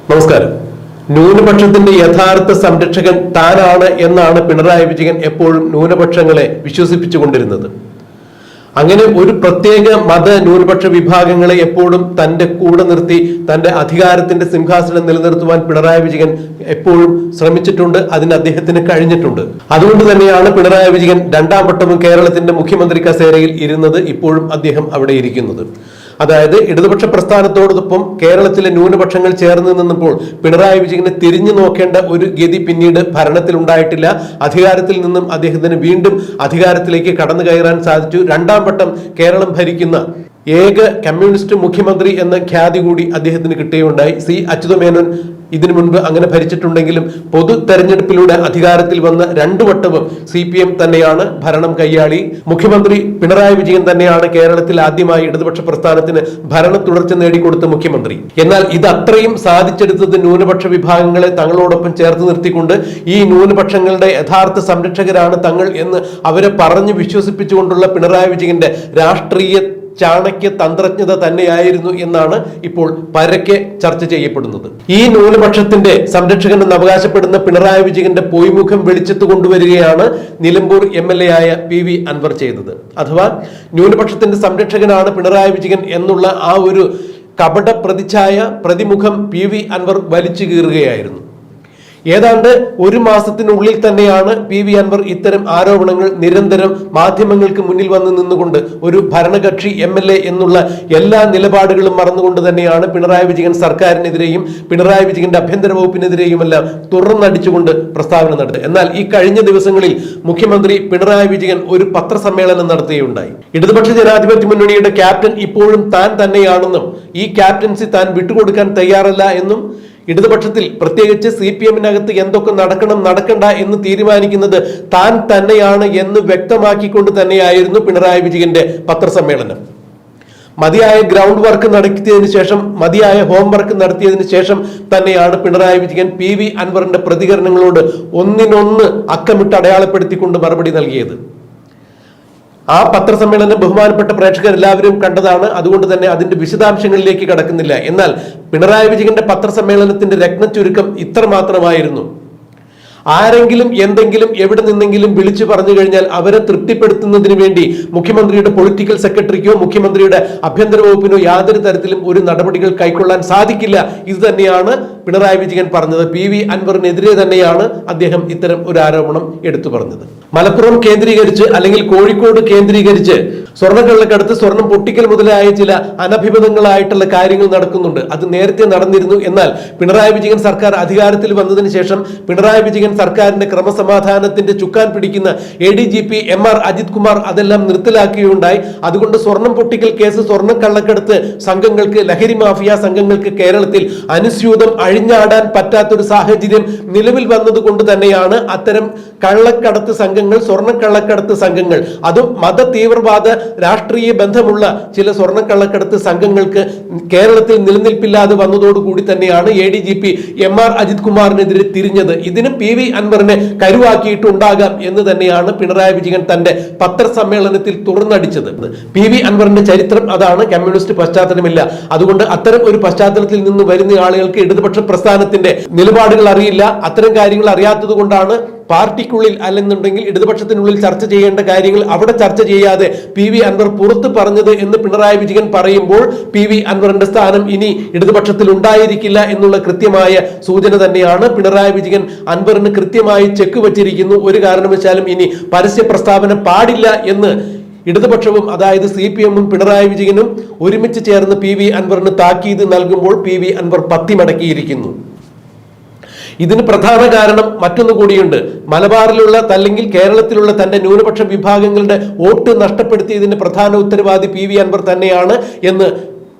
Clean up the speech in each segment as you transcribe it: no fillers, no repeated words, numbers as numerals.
നമസ്കാരം. ന്യൂനപക്ഷത്തിന്റെ യഥാർത്ഥ സംരക്ഷകൻ താനാണ് എന്നാണ് പിണറായി വിജയൻ എപ്പോഴും ന്യൂനപക്ഷങ്ങളെ വിശ്വസിപ്പിച്ചുകൊണ്ടിരുന്നത്. അങ്ങനെ ഒരു പ്രത്യേക മത ന്യൂനപക്ഷ വിഭാഗങ്ങളെ എപ്പോഴും തന്റെ കൂടെ നിർത്തി തന്റെ അധികാരത്തിന്റെ സിംഹാസനം നിലനിർത്തുവാൻ പിണറായി വിജയൻ എപ്പോഴും ശ്രമിച്ചിട്ടുണ്ട്. അതിന് അദ്ദേഹത്തിന് കഴിഞ്ഞിട്ടുണ്ട്. അതുകൊണ്ട് തന്നെയാണ് പിണറായി വിജയൻ രണ്ടാം വട്ടവും കേരളത്തിന്റെ മുഖ്യമന്ത്രി കസേരയിൽ ഇരുന്നത്. ഇപ്പോഴും അദ്ദേഹം അവിടെ ഇരിക്കുന്നത്. അതായത് ഇടതുപക്ഷ പ്രസ്ഥാനത്തോടൊപ്പം കേരളത്തിലെ ന്യൂനപക്ഷങ്ങൾ ചേർന്ന് നിന്നപ്പോൾ പിണറായി വിജയനെ തിരിഞ്ഞു നോക്കേണ്ട ഒരു ഗതി പിന്നീട് ഭരണത്തിൽ ഉണ്ടായിട്ടില്ല. അധികാരത്തിൽ നിന്നും അദ്ദേഹത്തിന് വീണ്ടും അധികാരത്തിലേക്ക് കടന്നു കയറാൻ സാധിച്ചു. രണ്ടാം വട്ടം കേരളം ഭരിക്കുന്ന ഏക കമ്മ്യൂണിസ്റ്റ് മുഖ്യമന്ത്രി എന്ന ഖ്യാതി കൂടി അദ്ദേഹത്തിന് കിട്ടുകയുണ്ടായി. സി അച്യുതമേനോൻ ഇതിനു മുൻപ് അങ്ങനെ ഭരിച്ചിട്ടുണ്ടെങ്കിലും പൊതു തെരഞ്ഞെടുപ്പിലൂടെ അധികാരത്തിൽ വന്ന രണ്ടു വട്ടവും CPM തന്നെയാണ് ഭരണം കൈയാളി. മുഖ്യമന്ത്രി പിണറായി വിജയൻ തന്നെയാണ് കേരളത്തിൽ ആദ്യമായി ഇടതുപക്ഷ പ്രസ്ഥാനത്തിന് ഭരണ തുടർച്ച നേടിക്കൊടുത്ത മുഖ്യമന്ത്രി. എന്നാൽ ഇത് അത്രയും സാധിച്ചെടുത്തത് ന്യൂനപക്ഷ വിഭാഗങ്ങളെ തങ്ങളോടൊപ്പം ചേർത്ത് നിർത്തിക്കൊണ്ട് ഈ ന്യൂനപക്ഷങ്ങളുടെ യഥാർത്ഥ സംരക്ഷകരാണ് തങ്ങൾ എന്ന് അവരെ പറഞ്ഞു വിശ്വസിപ്പിച്ചുകൊണ്ടുള്ള പിണറായി വിജയന്റെ രാഷ്ട്രീയ ചാണക്യ തന്ത്രജ്ഞത തന്നെയായിരുന്നു എന്നാണ് ഇപ്പോൾ പരക്കെ ചർച്ച ചെയ്യപ്പെടുന്നത്. ഈ ന്യൂനപക്ഷത്തിന്റെ സംരക്ഷകൻ എന്ന് അവകാശപ്പെടുന്ന പിണറായി വിജയന്റെ പൊയ്മുഖം വെളിച്ചത്ത് കൊണ്ടുവരികയാണ് നിലമ്പൂർ MLA ആയ PV അൻവർ ചെയ്തത്. അഥവാ ന്യൂനപക്ഷത്തിന്റെ സംരക്ഷകനാണ് പിണറായി വിജയൻ എന്നുള്ള ആ ഒരു കപട പ്രതിച്ഛായ പ്രതിമുഖം PV അൻവർ വലിച്ചു കീറുകയായിരുന്നു. ഏതാണ്ട് ഒരു മാസത്തിനുള്ളിൽ തന്നെയാണ് PV അൻവർ ഇത്തരം ആരോപണങ്ങൾ നിരന്തരം മാധ്യമങ്ങൾക്ക് മുന്നിൽ വന്ന് നിന്നുകൊണ്ട് ഒരു ഭരണകക്ഷി MLA എന്നുള്ള എല്ലാ നിലപാടുകളും മറന്നുകൊണ്ട് തന്നെയാണ് പിണറായി വിജയൻ സർക്കാരിനെതിരെയും പിണറായി വിജയന്റെ ആഭ്യന്തര വകുപ്പിനെതിരെയുമെല്ലാം തുറന്നടിച്ചുകൊണ്ട് പ്രസ്താവന നടത്തി. എന്നാൽ ഈ കഴിഞ്ഞ ദിവസങ്ങളിൽ മുഖ്യമന്ത്രി പിണറായി വിജയൻ ഒരു പത്രസമ്മേളനം നടത്തുകയുണ്ടായി. ഇടതുപക്ഷ ജനാധിപത്യ മുന്നണിയുടെ ക്യാപ്റ്റൻ ഇപ്പോഴും താൻ തന്നെയാണെന്നും ഈ ക്യാപ്റ്റൻസി താൻ വിട്ടുകൊടുക്കാൻ തയ്യാറല്ല എന്നും ഇടതുപക്ഷത്തിൽ പ്രത്യേകിച്ച് CPM-നകത്ത് എന്തൊക്കെ നടക്കണം നടക്കണ്ട എന്ന് തീരുമാനിക്കുന്നത് താൻ തന്നെയാണ് എന്ന് വ്യക്തമാക്കിക്കൊണ്ട് തന്നെയായിരുന്നു പിണറായി വിജയന്റെ പത്രസമ്മേളനം. മതിയായ ഗ്രൗണ്ട് വർക്ക് നടത്തിയതിനു ശേഷം മതിയായ ഹോംവർക്ക് നടത്തിയതിനു ശേഷം തന്നെയാണ് പിണറായി വിജയൻ PV അൻവറിന്റെ പ്രതികരണങ്ങളോട് ഒന്നിനൊന്ന് അക്കമിട്ട് അടയാളപ്പെടുത്തിക്കൊണ്ട് മറുപടി നൽകിയത്. ആ പത്രസമ്മേളനം ബഹുമാനപ്പെട്ട പ്രേക്ഷകർ എല്ലാവരും കണ്ടതാണ്. അതുകൊണ്ട് തന്നെ അതിന്റെ വിശദാംശങ്ങളിലേക്ക് കടക്കുന്നില്ല. എന്നാൽ പിണറായി വിജയന്റെ പത്രസമ്മേളനത്തിന്റെ രത്നച്ചുരുക്കം ഇത്ര മാത്രമായിരുന്നു: ആരെങ്കിലും എന്തെങ്കിലും എവിടെ നിന്നെങ്കിലും വിളിച്ചു പറഞ്ഞു കഴിഞ്ഞാൽ അവരെ തൃപ്തിപ്പെടുത്തുന്നതിന് വേണ്ടി മുഖ്യമന്ത്രിയുടെ പൊളിറ്റിക്കൽ സെക്രട്ടറിക്കോ മുഖ്യമന്ത്രിയുടെ ആഭ്യന്തര വകുപ്പിനോ യാതൊരു തരത്തിലും ഒരു നടപടികൾ കൈക്കൊള്ളാൻ സാധിക്കില്ല. ഇത് തന്നെയാണ് പിണറായി വിജയൻ പറഞ്ഞത്. PV അൻവറിനെതിരെ തന്നെയാണ് അദ്ദേഹം ഇത്തരം ഒരു ആരോപണം എടുത്തു പറഞ്ഞത്. മലപ്പുറം കേന്ദ്രീകരിച്ച് അല്ലെങ്കിൽ കോഴിക്കോട് കേന്ദ്രീകരിച്ച് സ്വർണ്ണക്കള്ളക്കടത്ത്, സ്വർണം പൊട്ടിക്കൽ മുതലായ ചില അനഭിമതങ്ങളായിട്ടുള്ള കാര്യങ്ങൾ നടക്കുന്നുണ്ട്. അത് നേരത്തെ നടന്നിരുന്നു. എന്നാൽ പിണറായി വിജയൻ സർക്കാർ അധികാരത്തിൽ വന്നതിന് ശേഷം പിണറായി വിജയൻ സർക്കാരിന്റെ ക്രമസമാധാനത്തിന്റെ ചുക്കാൻ പിടിക്കുന്ന ADGP MR അജിത് കുമാർ അതെല്ലാം നിർത്തലാക്കുകയുണ്ടായി. അതുകൊണ്ട് സ്വർണം പൊട്ടിക്കൽ കേസ്, സ്വർണ്ണക്കള്ളക്കടത്ത് സംഘങ്ങൾക്ക്, ലഹരി മാഫിയ സംഘങ്ങൾക്ക് കേരളത്തിൽ അനുസ്യൂതം അഴിഞ്ഞാടാൻ പറ്റാത്തൊരു സാഹചര്യം നിലവിൽ വന്നതുകൊണ്ട് തന്നെയാണ് അത്തരം കള്ളക്കടത്ത് സംഘങ്ങൾ, സ്വർണ്ണക്കള്ളക്കടത്ത് സംഘങ്ങൾ, അതും മത തീവ്രവാദ രാഷ്ട്രീയ ബന്ധമുള്ള ചില സ്വർണ്ണക്കള്ളക്കടത്ത് സംഘങ്ങൾക്ക് കേരളത്തിൽ നിലനിൽപ്പില്ലാതെ വന്നതോടുകൂടി തന്നെയാണ് ADGP MR അജിത് കുമാറിനെതിരെ തിരിഞ്ഞത്. ഇതിന് PV അൻവറിനെ കരുവാക്കിയിട്ടുണ്ടാകാം എന്ന് തന്നെയാണ് പിണറായി വിജയൻ തന്റെ പത്രസമ്മേളനത്തിൽ തുറന്നടിച്ചത്. PV അൻവറിന്റെ ചരിത്രം അതാണ്. കമ്മ്യൂണിസ്റ്റ് പശ്ചാത്തലമില്ല. അതുകൊണ്ട് അത്തരം ഒരു പശ്ചാത്തലത്തിൽ നിന്ന് വരുന്ന ആളുകൾക്ക് ഇടതുപക്ഷ പ്രസ്ഥാനത്തിന്റെ നിലപാടുകൾ അറിയില്ല. അത്തരം കാര്യങ്ങൾ അറിയാത്തത് കൊണ്ടാണ് പാർട്ടിക്കുള്ളിൽ അല്ലെന്നുണ്ടെങ്കിൽ ഇടതുപക്ഷത്തിനുള്ളിൽ ചർച്ച ചെയ്യേണ്ട കാര്യങ്ങൾ അവിടെ ചർച്ച ചെയ്യാതെ PV അൻവർ പുറത്ത് പറഞ്ഞത് എന്ന് പിണറായി വിജയൻ പറയുമ്പോൾ PV അൻവറിന്റെ സ്ഥാനം ഇനി ഇടതുപക്ഷത്തിൽ ഉണ്ടായിരിക്കില്ല എന്നുള്ള കൃത്യമായ സൂചന തന്നെയാണ്. പിണറായി വിജയൻ അൻവറിന് കൃത്യമായി ചെക്ക് വച്ചിരിക്കുന്നു. ഒരു കാരണവശാലും ഇനി പരസ്യ പ്രസ്താവന പാടില്ല എന്ന് ഇടതുപക്ഷവും അതായത് CPM-ഉം പിണറായി വിജയനും ഒരുമിച്ച് ചേർന്ന് PV അൻവറിന് താക്കീത് നൽകുമ്പോൾ PV അൻവർ പത്തിമടക്കിയിരിക്കുന്നു. ഇതിന് പ്രധാന കാരണം മറ്റൊന്നു കൂടിയുണ്ട്. മലബാറിലുള്ള അല്ലെങ്കിൽ കേരളത്തിലുള്ള തന്റെ ന്യൂനപക്ഷ വിഭാഗങ്ങളുടെ വോട്ട് നഷ്ടപ്പെടുത്തിയതിന് പ്രധാന ഉത്തരവാദി PV അൻവർ തന്നെയാണ് എന്ന്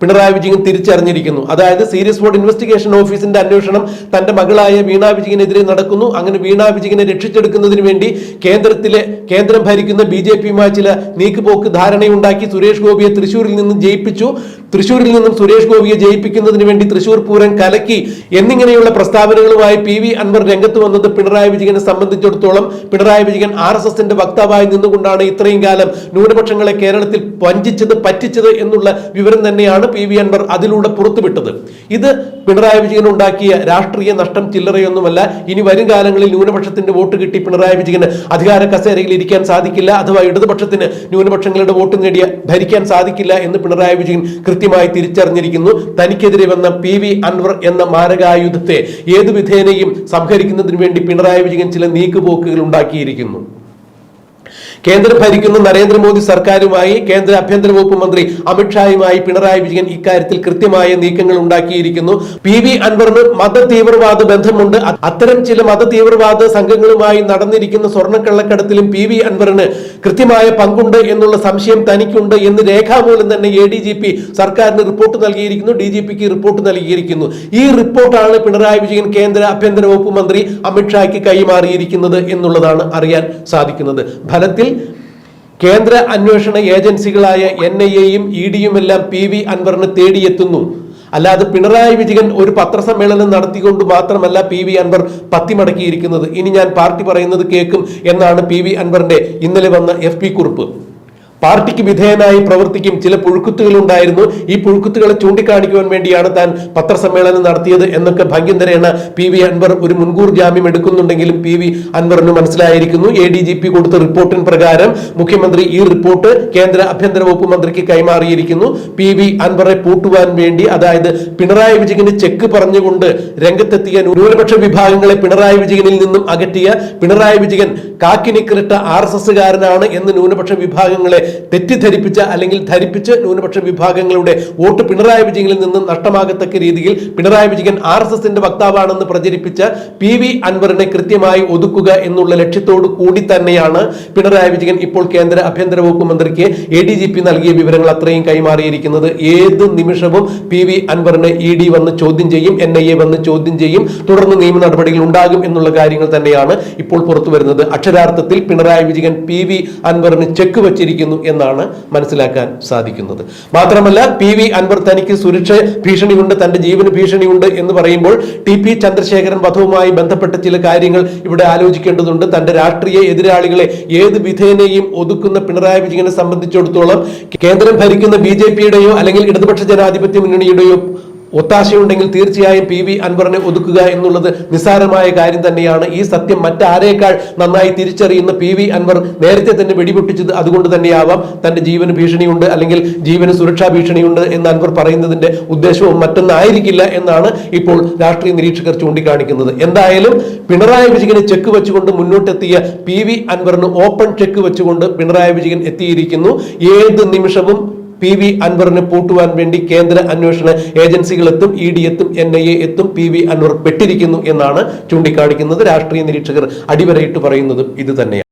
പിണറായി വിജയൻ തിരിച്ചറിഞ്ഞിരിക്കുന്നു. അതായത് സീരിയസ് ഫ്രോഡ് ഇൻവെസ്റ്റിഗേഷൻ ഓഫീസിന്റെ അന്വേഷണം തന്റെ മകളായ വീണ വിജയനെതിരെ നടക്കുന്നു. അങ്ങനെ വീണ വിജയനെ രക്ഷിച്ചെടുക്കുന്നതിന് വേണ്ടി കേന്ദ്രം ഭരിക്കുന്ന BJP-യുമായി ചില നീക്കുപോക്ക് ധാരണയുണ്ടാക്കി സുരേഷ് ഗോപിയെ തൃശ്ശൂരിൽ നിന്നും ജയിപ്പിച്ചു. തൃശ്ശൂരിൽ നിന്നും സുരേഷ് ഗോപിയെ ജയിപ്പിക്കുന്നതിന് വേണ്ടി തൃശ്ശൂർ പൂരം കലക്കി എന്നിങ്ങനെയുള്ള പ്രസ്താവനകളുമായി PV അൻവർ രംഗത്ത് വന്നത് പിണറായി വിജയനെ സംബന്ധിച്ചിടത്തോളം പിണറായി വിജയൻ RSSന്റെ വക്താവായി നിന്നുകൊണ്ടാണ് ഇത്രയും കാലം ന്യൂനപക്ഷങ്ങളെ കേരളത്തിൽ വഞ്ചിച്ചത്, പറ്റിച്ചത് എന്നുള്ള വിവരം തന്നെയാണ് PV അൻവർ അതിലൂടെ പുറത്തുവിട്ടത്. ഇത് പിണറായി വിജയൻ ഉണ്ടാക്കിയ രാഷ്ട്രീയ നഷ്ടം ചില്ലറയൊന്നുമല്ല. ഇനി വരും കാലങ്ങളിൽ ന്യൂനപക്ഷത്തിന്റെ വോട്ട് കിട്ടി പിണറായി വിജയന് അധികാര കസേരയിൽ ഇരിക്കാൻ സാധിക്കില്ല, അഥവാ ഇടതുപക്ഷത്തിന് ന്യൂനപക്ഷങ്ങളുടെ വോട്ട് നേടിയ ഭരിക്കാൻ സാധിക്കില്ല എന്ന് പിണറായി വിജയൻ കൃത്യമായി തിരിച്ചറിഞ്ഞിരിക്കുന്നു. തനിക്കെതിരെ വന്ന PV അൻവർ എന്ന മാരകായുധത്തെ ഏതു വിധേനയും സംഹരിക്കുന്നതിന് വേണ്ടി പിണറായി വിജയൻ ചില നീക്കുപോക്കുകൾ ഉണ്ടാക്കിയിരിക്കുന്നു. കേന്ദ്രം ഭരിക്കുന്ന നരേന്ദ്രമോദി സർക്കാരുമായി കേന്ദ്ര ആഭ്യന്തര വകുപ്പ് മന്ത്രി അമിത്ഷായുമായി പിണറായി വിജയൻ ഇക്കാര്യത്തിൽ കൃത്യമായ നീക്കങ്ങൾ ഉണ്ടാക്കിയിരിക്കുന്നു. PV അൻവറിന് മത തീവ്രവാദ ബന്ധമുണ്ട്. അത്തരം ചില മത തീവ്രവാദ സംഘങ്ങളുമായി നടന്നിരിക്കുന്ന സ്വർണ്ണക്കള്ളക്കടത്തിലും PV അൻവറിന് കൃത്യമായ പങ്കുണ്ട് എന്നുള്ള സംശയം തനിക്കുണ്ട് എന്ന് രേഖാമൂലം തന്നെ ADGP സർക്കാരിന് റിപ്പോർട്ട് നൽകിയിരിക്കുന്നു, DGPക്ക് റിപ്പോർട്ട് നൽകിയിരിക്കുന്നു. ഈ റിപ്പോർട്ടാണ് പിണറായി വിജയൻ കേന്ദ്ര ആഭ്യന്തര വകുപ്പ് മന്ത്രി അമിത്ഷായ്ക്ക് കൈമാറിയിരിക്കുന്നത് എന്നുള്ളതാണ് അറിയാൻ സാധിക്കുന്നത്. ഫലത്തിൽ കേന്ദ്ര അന്വേഷണ ഏജൻസികളായ NIAയും EDയും എല്ലാം PV അൻവറിന് തേടിയെത്തുന്നു. അല്ലാതെ പിണറായി വിജയൻ ഒരു പത്രസമ്മേളനം നടത്തിക്കൊണ്ട് മാത്രമല്ല PV അൻവർ പത്തിമടക്കിയിരിക്കുന്നത്. ഇനി ഞാൻ പാർട്ടി പറയുന്നത് കേൾക്കും എന്നാണ് PV അൻവറിന്റെ ഇന്നലെ വന്ന FP കുറിപ്പ്. പാർട്ടിക്ക് വിധേയനായി പ്രവർത്തിക്കും, ചില പുഴുക്കുത്തുകൾ ഉണ്ടായിരുന്നു, ഈ പുഴുക്കുത്തുകളെ ചൂണ്ടിക്കാണിക്കുവാൻ വേണ്ടിയാണ് താൻ പത്രസമ്മേളനം നടത്തിയത് എന്നൊക്കെ ഭംഗ്യന്തരേണ PV അൻവർ ഒരു മുൻകൂർ ജാമ്യം എടുക്കുന്നുണ്ടെങ്കിലും PV അൻവറിന് മനസ്സിലായിരിക്കുന്നു. ADGP കൊടുത്ത റിപ്പോർട്ടിന് പ്രകാരം മുഖ്യമന്ത്രി ഈ റിപ്പോർട്ട് കേന്ദ്ര ആഭ്യന്തര വകുപ്പ് മന്ത്രിക്ക് കൈമാറിയിരിക്കുന്നു. PV അൻവറെ പൂട്ടുവാൻ വേണ്ടി, അതായത് പിണറായി വിജയന് ചെക്ക് പറഞ്ഞുകൊണ്ട് രംഗത്തെത്തിയ ന്യൂനപക്ഷ വിഭാഗങ്ങളെ പിണറായി വിജയനിൽ നിന്നും അകറ്റിയ, പിണറായി വിജയൻ കാക്കിനിക്കറിട്ട RSSകാരനാണ് എന്ന് ന്യൂനപക്ഷ വിഭാഗങ്ങളെ തെറ്റിദ്ധരിപ്പിച്ച അല്ലെങ്കിൽ ധരിപ്പിച്ച് ന്യൂനപക്ഷ വിഭാഗങ്ങളുടെ വോട്ട് പിണറായി വിജയനിൽ നിന്ന് നഷ്ടമാകത്തക്ക രീതിയിൽ പിണറായി വിജയൻ RSSന്റെ വക്താവാണെന്ന് പ്രചരിപ്പിച്ച PV അൻവറിനെ കൃത്യമായി ഒതുക്കുക എന്നുള്ള ലക്ഷ്യത്തോടു കൂടി തന്നെയാണ് പിണറായി വിജയൻ ഇപ്പോൾ കേന്ദ്ര ആഭ്യന്തര വകുപ്പ് മന്ത്രിക്ക് ADGP നൽകിയ വിവരങ്ങൾ അത്രയും കൈമാറിയിരിക്കുന്നത്. ഏത് നിമിഷവും PV അൻവറിനെ ED വന്ന് ചോദ്യം ചെയ്യും, NIA വന്ന് ചോദ്യം ചെയ്യും, തുടർന്ന് നിയമ നടപടികൾ ഉണ്ടാകും എന്നുള്ള കാര്യങ്ങൾ തന്നെയാണ് ഇപ്പോൾ പുറത്തു വരുന്നത്. അക്ഷരാർത്ഥത്തിൽ പിണറായി വിജയൻ PV അൻവറിന് ചെക്ക് വച്ചിരിക്കുന്നു എന്നാണ് മനസ്സിലാക്കാൻ സാധിക്കുന്നത്. മാത്രമല്ല PV അൻവർ തനിക്ക് സുരക്ഷ ഭീഷണിയുണ്ട്, തന്റെ ജീവന് ഭീഷണിയുണ്ട് എന്ന് പറയുമ്പോൾ TP ചന്ദ്രശേഖരൻ വധവുമായി ബന്ധപ്പെട്ട ചില കാര്യങ്ങൾ ഇവിടെ ആലോചിക്കേണ്ടതുണ്ട്. തന്റെ രാഷ്ട്രീയ എതിരാളികളെ ഏത് വിധേനയും ഒതുക്കുന്ന പിണറായി വിജയനെ സംബന്ധിച്ചിടത്തോളം കേന്ദ്രം ഭരിക്കുന്ന BJPയുടെയോ അല്ലെങ്കിൽ ഇടതുപക്ഷ ജനാധിപത്യ മുന്നണിയുടെയോ ഒത്താശയുണ്ടെങ്കിൽ തീർച്ചയായും PV അൻവറിനെ ഒതുക്കുക എന്നുള്ളത് നിസ്സാരമായ കാര്യം തന്നെയാണ്. ഈ സത്യം മറ്റാരേക്കാൾ നന്നായി തിരിച്ചറിയുന്ന PV അൻവർ നേരത്തെ തന്നെ വെടിപൊട്ടിച്ചത് അതുകൊണ്ട് തന്നെയാവാം. തന്റെ ജീവന് ഭീഷണിയുണ്ട് അല്ലെങ്കിൽ ജീവന് സുരക്ഷാ ഭീഷണിയുണ്ട് എന്ന് അൻവർ പറയുന്നതിന്റെ ഉദ്ദേശവും മറ്റൊന്നായിരിക്കില്ല എന്നാണ് ഇപ്പോൾ രാഷ്ട്രീയ നിരീക്ഷകർ ചൂണ്ടിക്കാണിക്കുന്നത്. എന്തായാലും പിണറായി വിജയന് ചെക്ക് വെച്ചുകൊണ്ട് മുന്നോട്ടെത്തിയ PV അൻവറിന് ഓപ്പൺ ചെക്ക് വെച്ചുകൊണ്ട് പിണറായി വിജയൻ എത്തിയിരിക്കുന്നു. ഏത് നിമിഷവും PV അൻവറിനെ പൂട്ടുവാൻ വേണ്ടി കേന്ദ്ര അന്വേഷണ ഏജൻസികൾ എത്തും, ED എത്തും, NIA എത്തും. PV അൻവർ പെട്ടിരിക്കുന്നു എന്നാണ് ചൂണ്ടിക്കാണിക്കുന്നത്. രാഷ്ട്രീയ നിരീക്ഷകർ അടിവരയിട്ട് പറയുന്നതും ഇത് തന്നെയാണ്.